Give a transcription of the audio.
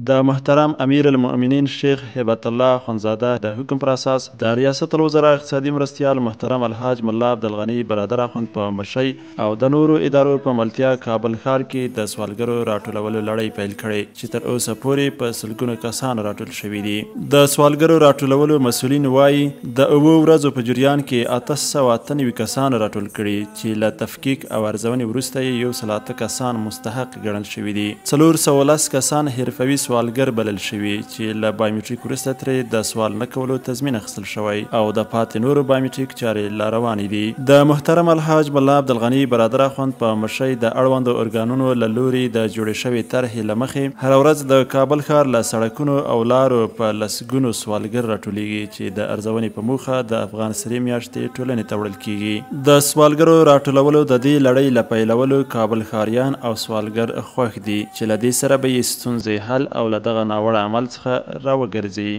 د محترم امیر المؤمنین شیخ هبت الله اخندزاده د حکم پر اساس د ریاست الوزرا اقتصادي مرستیال محترم الحاج ملا عبدالغني برادر اخند په مشرۍ او د نورو ادارو په ملتیا کابل ښار کې د سوالګرو راټولولو لړۍ پیل کړې چې تر اوسه پورې په سلګونو کسان راټول شوي دي. د سوالګرو راټولولو مسؤلین وایي د 7 ورځو په جریان کې 898 کسان راټول کړي چې له تفکیک او ارزونې وروسته یې 108 کسان مستحق ګڼل شوي دي. 410 کسان حرفوي سوالګر بلل شوي چې له بایومټریک وروسته ترې د سوال نه کولو تضمین اخیستل شوی او د پاتې نورو بایومټریک چارې لا روانې دي. د محترم الحاج ملا عبدالغني برادر اخوند په مشرۍ د اړوندو ارګانونو له لوري د جوړې شوې طرحې له مخې هره ورځ د کابل ښار له سړکونو او لارو په لسګونو سوالګر راټولیږي چې د ارزونې په موخه د افغان سرې میاشتې ټولنې ته وړل کیږي. د سوالګرو راټولولو د دې لړۍ له پیلولو کابل ښاریان او سوالګر خوښ دي چې له دې سره به یې ستونزې حل او له دغه ناوړه عمل څخه راوګرځي.